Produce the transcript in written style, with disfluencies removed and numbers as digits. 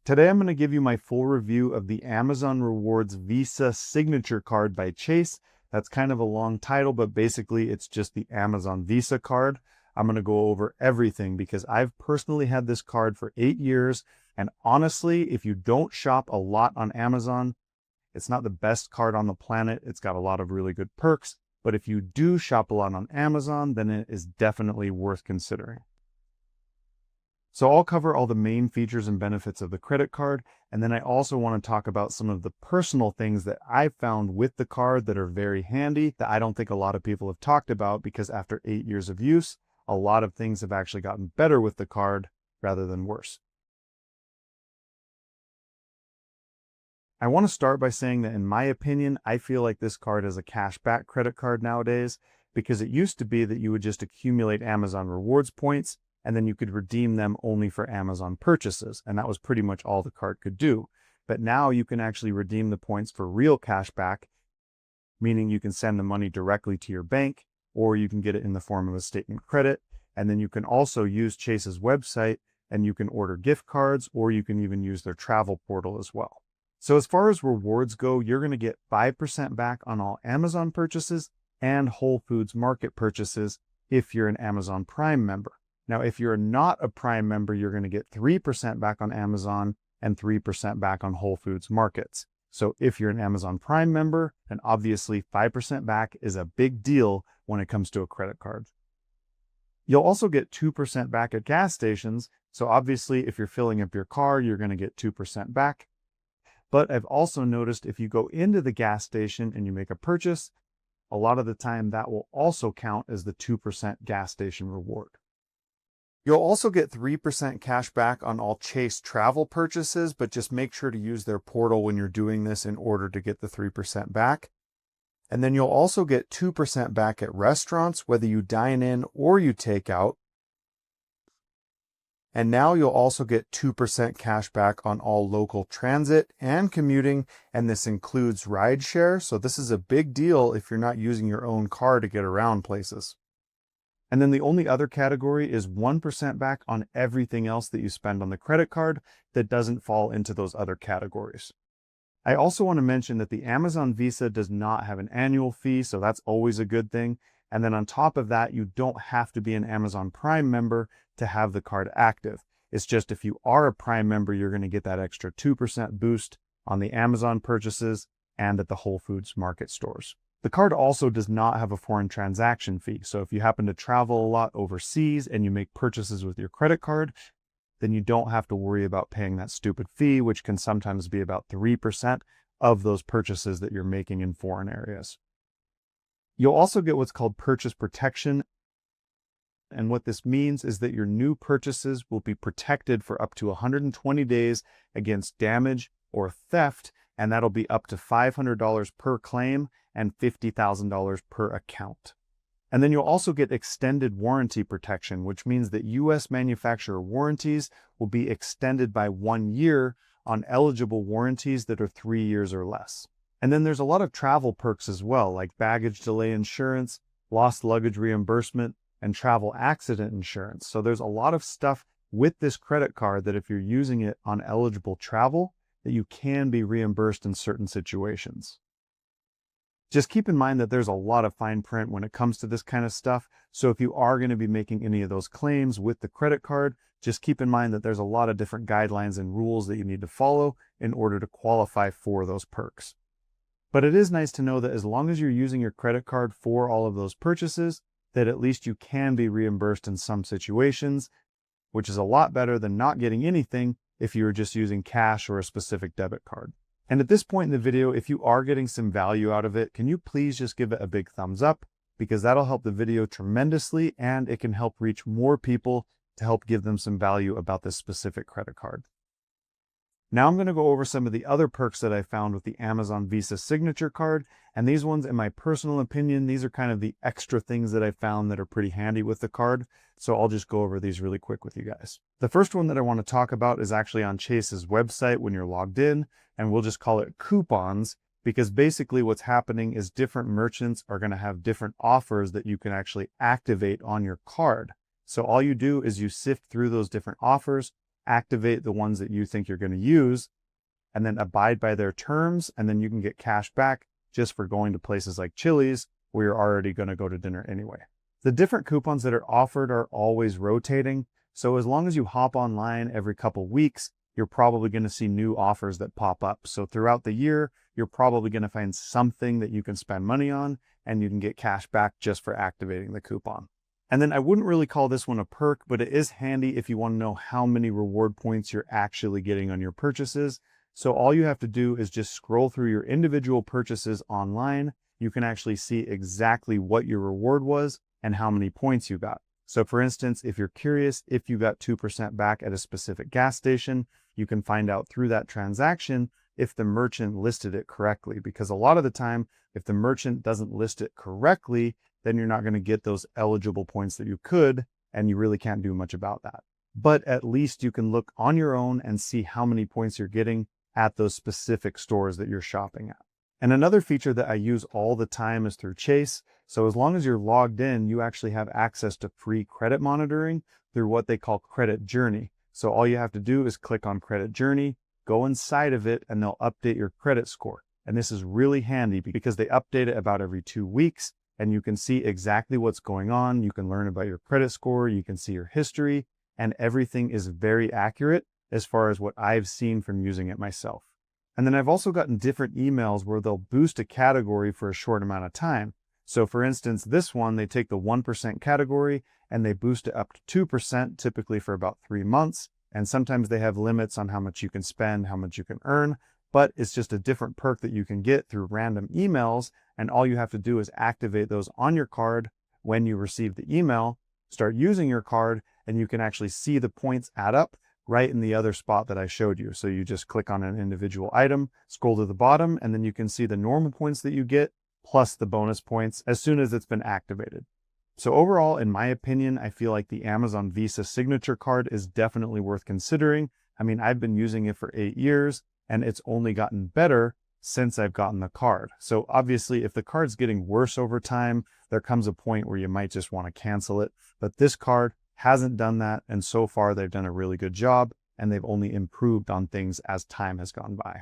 Today I'm going to give you my full review of the Amazon Rewards Visa Signature Card by Chase. That's kind of a long title, but basically it's just the Amazon Visa card. I'm going to go over everything because I've personally had this card for 8 years. And honestly, if you don't shop a lot on Amazon, it's not the best card on the planet. It's got a lot of really good perks. But if you do shop a lot on Amazon, then it is definitely worth considering. So I'll cover all the main features and benefits of the credit card, and then I also want to talk about some of the personal things that I've found with the card that are very handy that I don't think a lot of people have talked about, because after 8 years of use, a lot of things have actually gotten better with the card rather than worse. I want to start by saying that in my opinion, I feel like this card is a cashback credit card nowadays, because it used to be that you would just accumulate Amazon rewards points and then you could redeem them only for Amazon purchases. And that was pretty much all the card could do. But now you can actually redeem the points for real cash back, meaning you can send the money directly to your bank, or you can get it in the form of a statement credit. And then you can also use Chase's website and you can order gift cards, or you can even use their travel portal as well. So as far as rewards go, you're going to get 5% back on all Amazon purchases and Whole Foods Market purchases if you're an Amazon Prime member. Now, if you're not a Prime member, you're going to get 3% back on Amazon and 3% back on Whole Foods Markets. So if you're an Amazon Prime member, then obviously 5% back is a big deal when it comes to a credit card. You'll also get 2% back at gas stations. So obviously, if you're filling up your car, you're going to get 2% back. But I've also noticed if you go into the gas station and you make a purchase, a lot of the time that will also count as the 2% gas station reward. You'll also get 3% cash back on all Chase travel purchases, but just make sure to use their portal when you're doing this in order to get the 3% back. And then you'll also get 2% back at restaurants, whether you dine in or you take out. And now you'll also get 2% cash back on all local transit and commuting, and this includes rideshare. So this is a big deal if you're not using your own car to get around places. And then the only other category is 1% back on everything else that you spend on the credit card that doesn't fall into those other categories. I also want to mention that the Amazon Visa does not have an annual fee, so that's always a good thing. And then on top of that, you don't have to be an Amazon Prime member to have the card active. It's just if you are a Prime member, you're going to get that extra 2% boost on the Amazon purchases and at the Whole Foods Market stores. The card also does not have a foreign transaction fee. So if you happen to travel a lot overseas and you make purchases with your credit card, then you don't have to worry about paying that stupid fee, which can sometimes be about 3% of those purchases that you're making in foreign areas. You'll also get what's called purchase protection. And what this means is that your new purchases will be protected for up to 120 days against damage or theft, and that'll be up to $500 per claim and $50,000 per account. And then you'll also get extended warranty protection, which means that US manufacturer warranties will be extended by 1 year on eligible warranties that are 3 years or less. And then there's a lot of travel perks as well, like baggage delay insurance, lost luggage reimbursement, and travel accident insurance. So there's a lot of stuff with this credit card that if you're using it on eligible travel, that you can be reimbursed in certain situations. Just keep in mind that there's a lot of fine print when it comes to this kind of stuff. So if you are going to be making any of those claims with the credit card, just keep in mind that there's a lot of different guidelines and rules that you need to follow in order to qualify for those perks. But it is nice to know that as long as you're using your credit card for all of those purchases, that at least you can be reimbursed in some situations, which is a lot better than not getting anything if you were just using cash or a specific debit card. And at this point in the video, if you are getting some value out of it, can you please just give it a big thumbs up, because that'll help the video tremendously and it can help reach more people to help give them some value about this specific credit card. Now I'm going to go over some of the other perks that I found with the Amazon Visa Signature Card, and these ones, in my personal opinion, these are kind of the extra things that I found that are pretty handy with the card, so I'll just go over these really quick with you guys. The first one that I want to talk about is actually on Chase's website when you're logged in, and we'll just call it coupons, because basically what's happening is different merchants are going to have different offers that you can actually activate on your card. So all you do is you sift through those different offers, activate the ones that you think you're going to use, and then abide by their terms, and then you can get cash back just for going to places like Chili's where you're already going to go to dinner anyway. The different coupons that are offered are always rotating, so as long as you hop online every couple weeks, you're probably going to see new offers that pop up. So throughout the year, you're probably going to find something that you can spend money on, and you can get cash back just for activating the coupon. And then I wouldn't really call this one a perk, but it is handy if you want to know how many reward points you're actually getting on your purchases. So all you have to do is just scroll through your individual purchases online. You can actually see exactly what your reward was and how many points you got. So for instance, if you're curious if you got 2% back at a specific gas station, you can find out through that transaction if the merchant listed it correctly. Because a lot of the time, if the merchant doesn't list it correctly, then you're not going to get those eligible points that you could, and you really can't do much about that. But at least you can look on your own and see how many points you're getting at those specific stores that you're shopping at. And another feature that I use all the time is through Chase. So as long as you're logged in, you actually have access to free credit monitoring through what they call Credit Journey. So all you have to do is click on Credit Journey, go inside of it, and they'll update your credit score. And this is really handy because they update it about every 2 weeks, and you can see exactly what's going on. You can learn about your credit score, you can see your history, and everything is very accurate as far as what I've seen from using it myself. And then I've also gotten different emails where they'll boost a category for a short amount of time. So for instance, this one, they take the 1% category and they boost it up to 2%, typically for about 3 months. And sometimes they have limits on how much you can spend, how much you can earn, but it's just a different perk that you can get through random emails. And all you have to do is activate those on your card when you receive the email, start using your card, and you can actually see the points add up right in the other spot that I showed you. So you just click on an individual item, scroll to the bottom, and then you can see the normal points that you get plus the bonus points as soon as it's been activated. So overall, in my opinion, I feel like the Amazon Visa Signature Card is definitely worth considering. I mean, I've been using it for 8 years and it's only gotten better since I've gotten the card. So obviously, if the card's getting worse over time, there comes a point where you might just want to cancel it. But this card hasn't done that, and so far they've done a really good job, and they've only improved on things as time has gone by.